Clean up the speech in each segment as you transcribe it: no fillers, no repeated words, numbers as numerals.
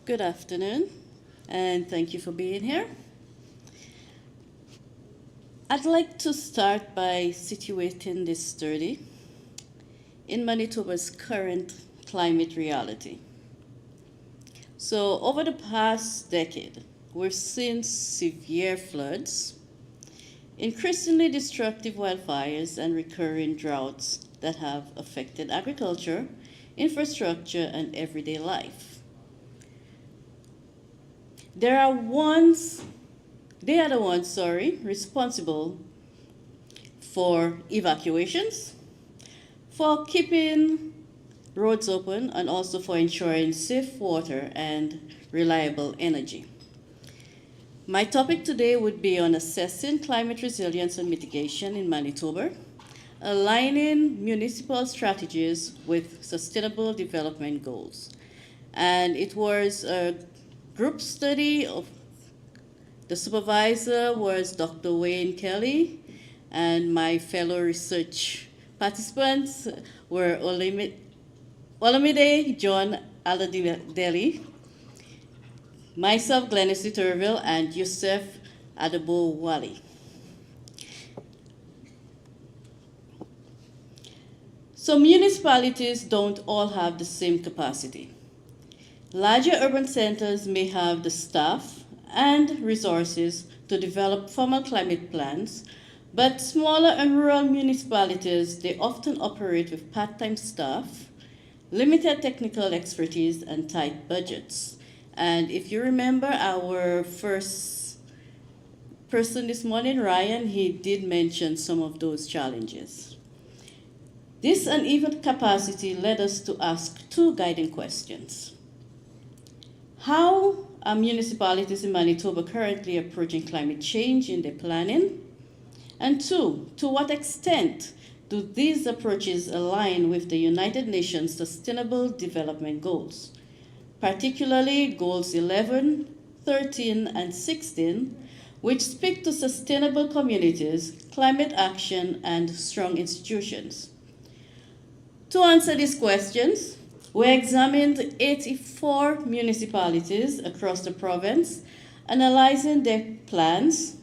Good afternoon, and thank you for being here. I'd like to start by situating this study in Manitoba's current climate reality. So, over the past decade, we've seen severe floods, increasingly destructive wildfires, and recurring droughts that have affected agriculture, infrastructure, and everyday life. They are the ones, responsible for evacuations, for keeping roads open, and also for ensuring safe water and reliable energy. My topic today would be on assessing climate resilience and mitigation in Manitoba, aligning municipal strategies with sustainable development goals. And it was a group study of the supervisor was Dr. Wayne Kelly, and my fellow research participants were Olamide John Aladeli, myself Glennis Turville, and Yusuf Adabo Wali. So municipalities don't all have the same capacity. Larger urban centers may have the staff and resources to develop formal climate plans, but smaller and rural municipalities, they often operate with part-time staff, limited technical expertise, and tight budgets. And if you remember our first person this morning, Ryan, he did mention some of those challenges. This uneven capacity led us to ask two guiding questions. How are municipalities in Manitoba currently approaching climate change in their planning? And two, to what extent do these approaches align with the United Nations Sustainable Development Goals, particularly Goals 11, 13, and 16, which speak to sustainable communities, climate action, and strong institutions? To answer these questions, we examined 84 municipalities across the province, analyzing their plans.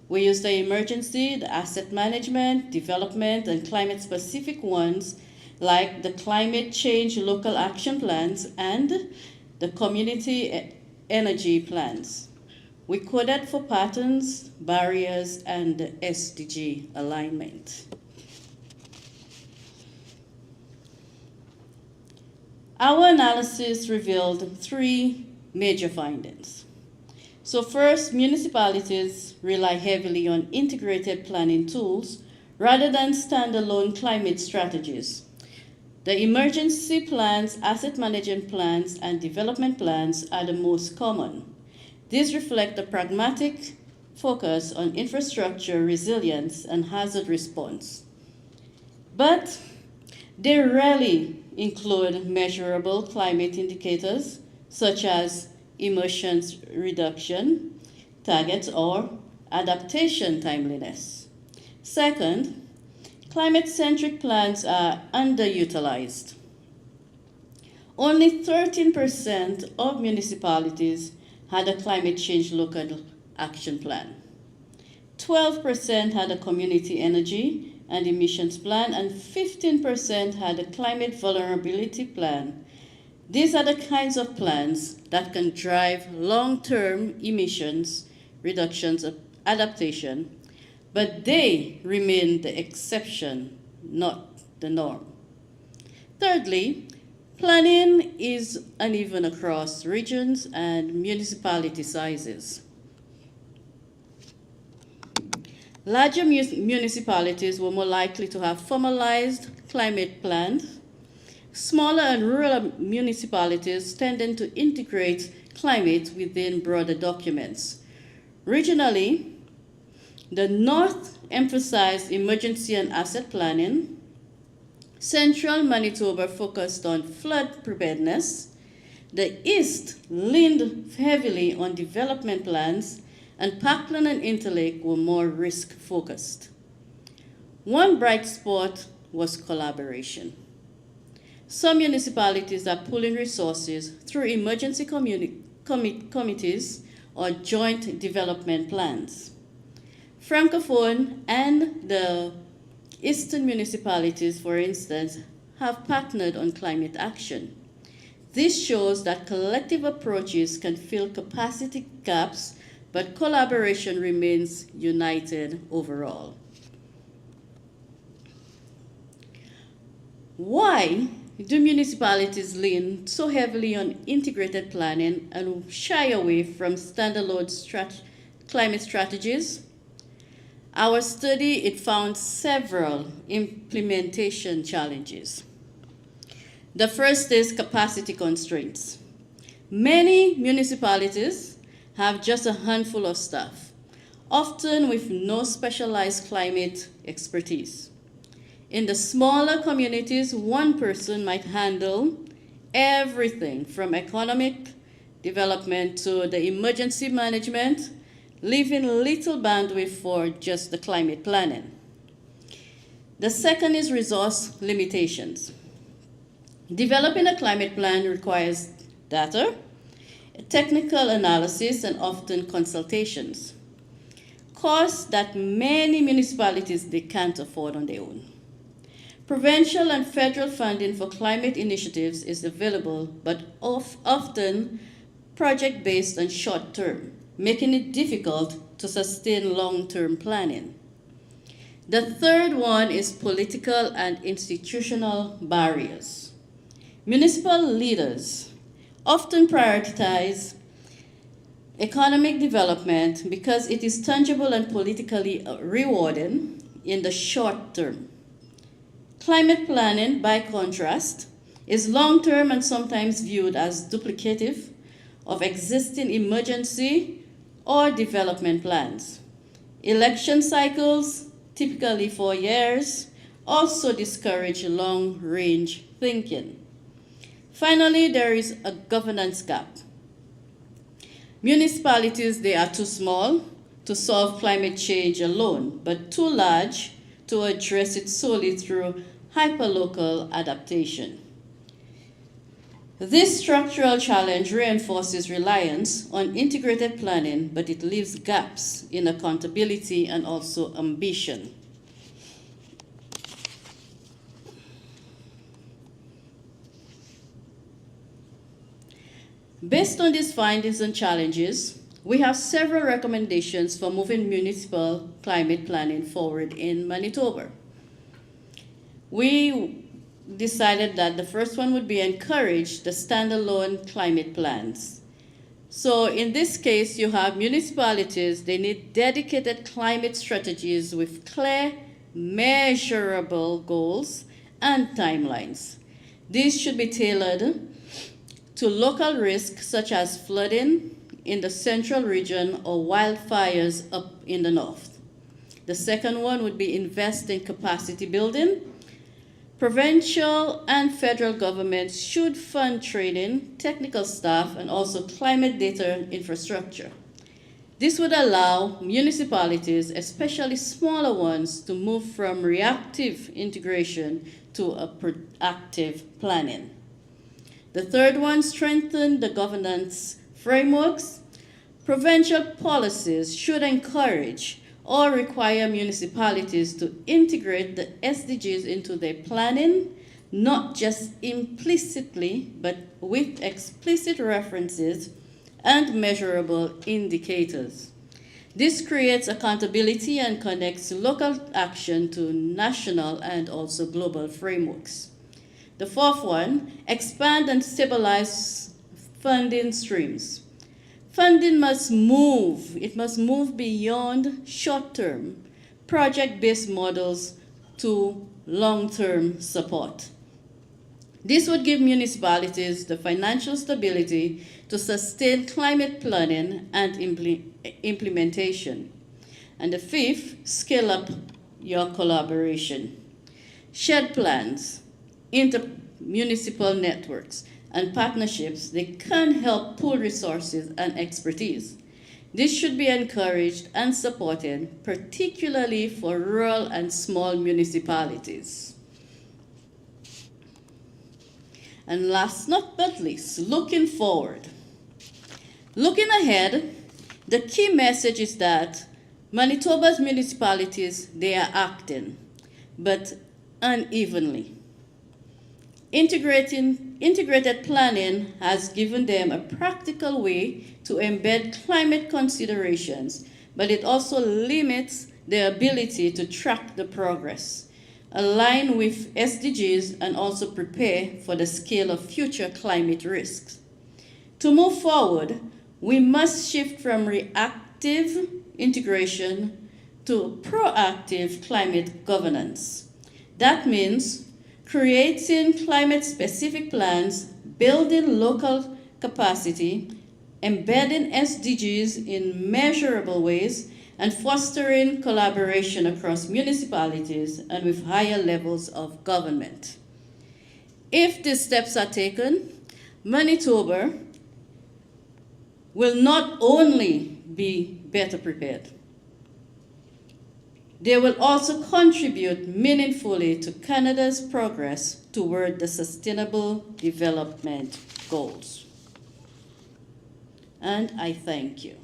We used the emergency, the asset management, development, and climate-specific ones, like the climate change local action plans and the community energy plans. We coded for patterns, barriers, and SDG alignment. Our analysis revealed three major findings. So first, municipalities rely heavily on integrated planning tools rather than standalone climate strategies. The emergency plans, asset management plans, and development plans are the most common. These reflect a pragmatic focus on infrastructure resilience and hazard response. But they rarely include measurable climate indicators such as emissions reduction targets or adaptation timeliness. Second, climate-centric plans are underutilized. Only 13% of municipalities had a climate change local action plan. 12% had a community energy and emissions plan, and 15% had a climate vulnerability plan. These are the kinds of plans that can drive long-term emissions reductions of adaptation, but they remain the exception, not the norm. Thirdly, planning is uneven across regions and municipality sizes. Larger municipalities were more likely to have formalized climate plans. Smaller and rural municipalities tended to integrate climate within broader documents. Regionally, the North emphasized emergency and asset planning. Central Manitoba focused on flood preparedness. The East leaned heavily on development plans, and Parkland and Interlake were more risk-focused. One bright spot was collaboration. Some municipalities are pooling resources through emergency committees or joint development plans. Francophone and the Eastern municipalities, for instance, have partnered on climate action. This shows that collective approaches can fill capacity gaps, but collaboration remains united overall. Why do municipalities lean so heavily on integrated planning and shy away from standalone climate strategies? Our study, it found several implementation challenges. The first is capacity constraints. Many municipalities have just a handful of staff, often with no specialized climate expertise. In the smaller communities, one person might handle everything from economic development to the emergency management, leaving little bandwidth for just the climate planning. The second is resource limitations. Developing a climate plan requires data, technical analysis, and often consultations, costs that many municipalities they can't afford on their own. Provincial and federal funding for climate initiatives is available, but often project-based and short-term, making it difficult to sustain long-term planning. The third one is political and institutional barriers. Municipal leaders often prioritize economic development because it is tangible and politically rewarding in the short term. Climate planning, by contrast, is long-term and sometimes viewed as duplicative of existing emergency or development plans. Election cycles, typically 4 years, also discourage long-range thinking. Finally, there is a governance gap. Municipalities, they are too small to solve climate change alone, but too large to address it solely through hyperlocal adaptation. This structural challenge reinforces reliance on integrated planning, but it leaves gaps in accountability and also ambition. Based on these findings and challenges, we have several recommendations for moving municipal climate planning forward in Manitoba. We decided that the first one would be encourage the standalone climate plans. So in this case, you have municipalities, they need dedicated climate strategies with clear, measurable goals and timelines. These should be tailored to local risks such as flooding in the central region or wildfires up in the north. The second one would be invest in capacity building. Provincial and federal governments should fund training, technical staff, and also climate data infrastructure. This would allow municipalities, especially smaller ones, to move from reactive integration to a proactive planning. The third one, strengthen the governance frameworks. Provincial policies should encourage or require municipalities to integrate the SDGs into their planning, not just implicitly, but with explicit references and measurable indicators. This creates accountability and connects local action to national and also global frameworks. The fourth one, expand and stabilize funding streams. Funding must move. It must move beyond short-term, project-based models to long-term support. This would give municipalities the financial stability to sustain climate planning and implementation. And the fifth, scale up your collaboration. Shared plans, inter-municipal networks, and partnerships, they can help pool resources and expertise. This should be encouraged and supported, particularly for rural and small municipalities. And last but least, looking forward. Looking ahead, the key message is that Manitoba's municipalities, they are acting, but unevenly. Integrated planning has given them a practical way to embed climate considerations, but it also limits their ability to track the progress, align with SDGs, and also prepare for the scale of future climate risks. To move forward, we must shift from reactive integration to proactive climate governance. That means creating climate-specific plans, building local capacity, embedding SDGs in measurable ways, and fostering collaboration across municipalities and with higher levels of government. If these steps are taken, Manitoba will not only be better prepared, they will also contribute meaningfully to Canada's progress toward the Sustainable Development Goals. And I thank you.